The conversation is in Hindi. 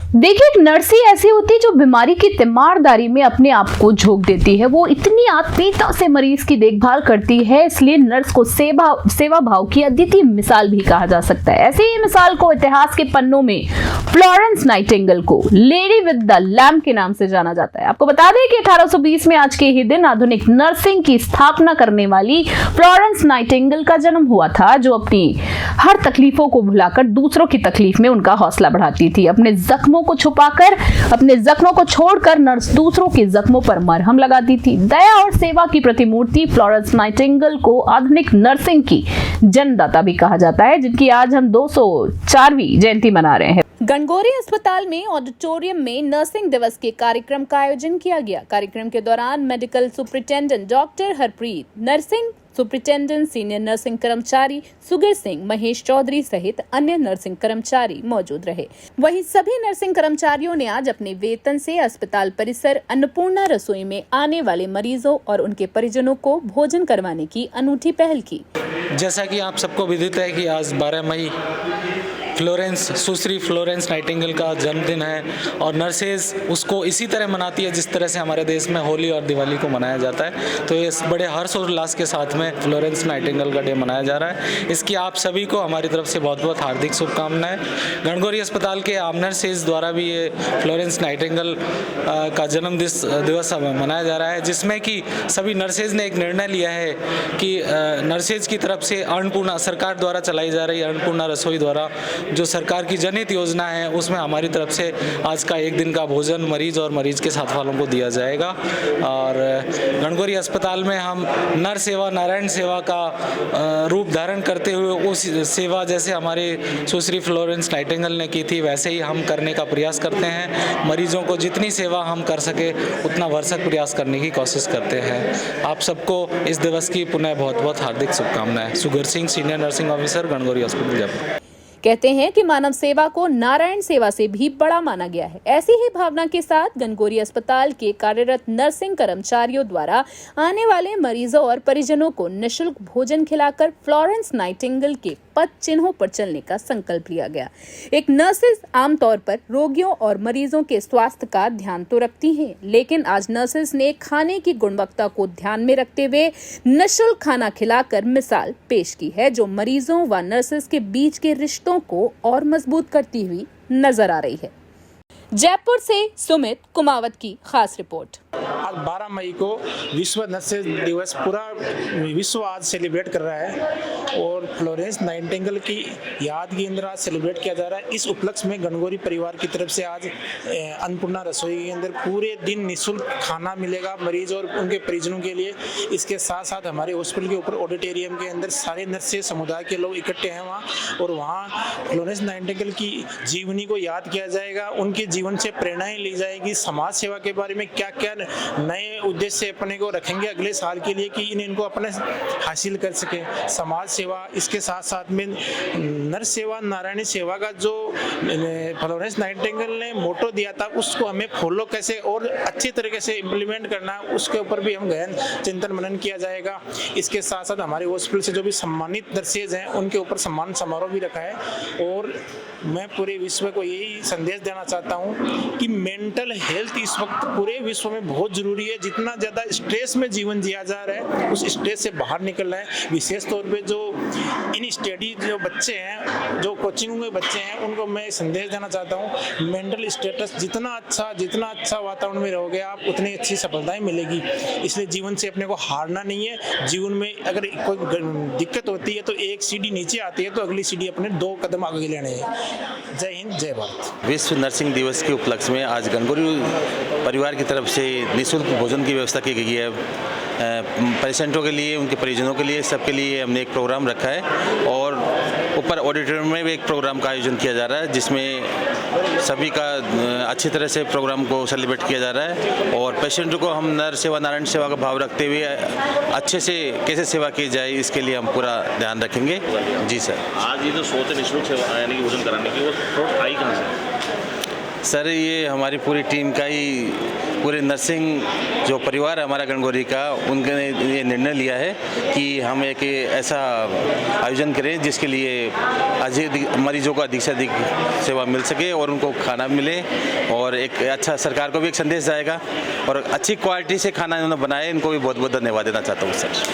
देखिए, एक नर्स ही ऐसी होती है जो बीमारी की तीमारदारी में अपने आप को झोंक देती है। वो इतनी आत्मीयता से मरीज की देखभाल करती है, इसलिए नर्स को सेवा भाव की अद्वितीय मिसाल भी कहा जा सकता है। ऐसी ही मिसाल को इतिहास के पन्नों में फ्लोरेंस नाइटिंगेल को लेडी विद द लैम्प के नाम से जाना जाता है। आपको बता दें कि 1820 में आज के ही दिन आधुनिक नर्सिंग की स्थापना करने वाली फ्लोरेंस नाइटिंगेल का जन्म हुआ था, जो अपनी हर तकलीफों को भुलाकर दूसरों की तकलीफ में उनका हौसला बढ़ाती थी। अपने जख्मों को छुपाकर, अपने जख्मों को छोड़कर नर्स दूसरों के जख्मों पर मरहम लगाती थी। दया और सेवा की प्रतिमूर्ति फ्लोरेंस नाइटिंगेल को आधुनिक नर्सिंग की जन्मदाता भी कहा जाता है, जिनकी आज हम 204वीं जयंती मना रहे हैं। गणगौरी अस्पताल में ऑडिटोरियम में नर्सिंग दिवस के कार्यक्रम का आयोजन किया गया। कार्यक्रम के दौरान medical superintendent doctor Harpreet, nursing superintendent, senior nursing कर्मचारी सुगर सिंह, महेश चौधरी सहित अन्य नर्सिंग कर्मचारी मौजूद रहे। वहीं सभी नर्सिंग कर्मचारियों ने आज अपने वेतन से अस्पताल परिसर अन्नपूर्णा रसोई में आने वाले मरीजों और उनके परिजनों को भोजन करवाने की अनूठी पहल की। जैसा कि आप सबको विदित है कि आज 12 मई सुश्री फ्लोरेंस नाइटिंगेल का जन्मदिन है और नर्सेज उसको इसी तरह मनाती है जिस तरह से हमारे देश में होली और दिवाली को मनाया जाता है। तो ये बड़े हर्ष और उल्लास के साथ में फ्लोरेंस नाइटिंगेल का डे मनाया जा रहा है। इसकी आप सभी को हमारी तरफ से बहुत बहुत हार्दिक शुभकामनाएं। गणगौरी अस्पताल के आम नर्सेज द्वारा भी ये फ्लोरेंस नाइटिंगेल का जन्म दिवस मनाया जा रहा है, जिसमें कि सभी नर्सेज ने एक निर्णय लिया है कि नर्सेज की तरफ से अन्नपूर्णा, सरकार द्वारा चलाई जा रही अन्नपूर्णा रसोई द्वारा जो सरकार की जनहित योजना है, उसमें हमारी तरफ से आज का एक दिन का भोजन मरीज और मरीज के साथ वालों को दिया जाएगा। और गणगौरी अस्पताल में हम नर सेवा नारायण सेवा का रूप धारण करते हुए उस सेवा जैसे हमारे सुश्री फ्लोरेंस नाइटिंगेल ने की थी, वैसे ही हम करने का प्रयास करते हैं। मरीजों को जितनी सेवा हम कर सके उतना भरसक प्रयास करने की कोशिश करते हैं। आप सबको इस दिवस की पुनः बहुत बहुत हार्दिक शुभकामनाएं। Sugar Singh, senior nursing officer, Gangauri hospital Jaipur. कहते हैं कि मानव सेवा को नारायण सेवा से भी बड़ा माना गया है। ऐसी ही भावना के साथ गणगौरी अस्पताल के कार्यरत नर्सिंग कर्मचारियों द्वारा आने वाले मरीजों और परिजनों को निःशुल्क भोजन खिलाकर फ्लोरेंस नाइटिंगेल के पद चिन्हों पर चलने का संकल्प लिया गया। एक नर्सेज आमतौर पर रोगियों और मरीजों के स्वास्थ्य का ध्यान तो रखती हैं, लेकिन आज नर्सेज ने खाने की गुणवत्ता को ध्यान में रखते हुए निःशुल्क खाना खिलाकर मिसाल पेश की है, जो मरीजों व नर्सेज के बीच के रिश्तों को और मजबूत करती हुई नजर आ रही है। जयपुर से सुमित कुमावत की खास रिपोर्ट। आज 12 मई को विश्व नर्सेज दिवस पूरा विश्व आज सेलिब्रेट कर रहा है और फ्लोरेंस नाइटिंगेल की याद के अंदर आज सेलिब्रेट किया जा रहा है। इस उपलक्ष्य में गणगौरी परिवार की तरफ से आज अन्नपूर्णा रसोई के अंदर पूरे दिन निःशुल्क खाना मिलेगा मरीज और उनके परिजनों के लिए। इसके साथ साथ हमारे हॉस्पिटल के ऊपर ऑडिटोरियम के अंदर सारे नर्सेज समुदाय के लोग इकट्ठे हैं वहाँ, और वहाँ फ्लोरेंस नाइटिंगेल की जीवनी को याद किया जाएगा, उनके जीवन से प्रेरणाएं ली जाएगी। समाज सेवा के बारे में क्या क्या नए उद्देश्य अपने को रखेंगे अगले साल के लिए कि इनको अपने हासिल कर सके समाज सेवा। इसके साथ साथ में नर सेवा नारायणी सेवा का जो फ्लोरेंस नाइटिंगेल ने मोटो दिया था, उसको हमें फॉलो कैसे और अच्छी तरीके से इम्प्लीमेंट करना, उसके ऊपर भी हम गहन चिंतन मनन किया जाएगा। इसके साथ साथ हमारे हॉस्पिटल से जो भी सम्मानित नर्सेज हैं उनके ऊपर सम्मान समारोह भी रखा है। और मैं पूरे विश्व को यही संदेश देना चाहता हूँ कि मेंटल हेल्थ इस वक्त पूरे विश्व में बहुत जरूरी है। जितना ज़्यादा स्ट्रेस में जीवन जिया जा रहा है, उस स्ट्रेस से बाहर निकलना है। विशेष तौर पे जो इन स्टडी जो बच्चे हैं, जो कोचिंग के बच्चे हैं, उनको मैं संदेश देना चाहता हूँ मेंटल स्टेटस जितना अच्छा वातावरण में रहोगे आप, उतनी अच्छी सफलताएं मिलेगी। इसलिए जीवन से अपने को हारना नहीं है। जीवन में अगर कोई दिक्कत होती है तो एक सीढ़ी नीचे आती है तो अगली सीढ़ी अपने 2 कदम आगे लेने हैं। जय हिंद, जय भारत। विश्व नर्सिंग दिवस के उपलक्ष्य में आज गणगौरी परिवार की तरफ से निःशुल्क भोजन की व्यवस्था की गई है। पेशेंटों के लिए, उनके परिजनों के लिए, सबके लिए हमने एक प्रोग्राम रखा है और ऊपर ऑडिटोरियम में भी एक प्रोग्राम का आयोजन किया जा रहा है, जिसमें सभी का अच्छी तरह से प्रोग्राम को सेलिब्रेट किया जा रहा है। और पेशेंटों को हम नर सेवा नारायण सेवा का भाव रखते हुए अच्छे से कैसे सेवा की जाए, इसके लिए हम पूरा ध्यान रखेंगे। जी सर। आज ये जो सोच है निःशुल्क सेवा यानी कि भोजन कराने की, वो सोच आई कहाँ से? सर ये हमारी पूरी टीम का ही, पूरे नर्सिंग जो परिवार है हमारा गणगौरी का, उनने ये निर्णय लिया है कि हम एक ऐसा आयोजन करें जिसके लिए अधिक मरीजों को अधिक से अधिक सेवा मिल सके और उनको खाना मिले, और एक अच्छा सरकार को भी एक संदेश जाएगा, और अच्छी क्वालिटी से खाना इन्होंने बनाया, इनको भी बहुत बहुत धन्यवाद देना चाहता हूँ सर।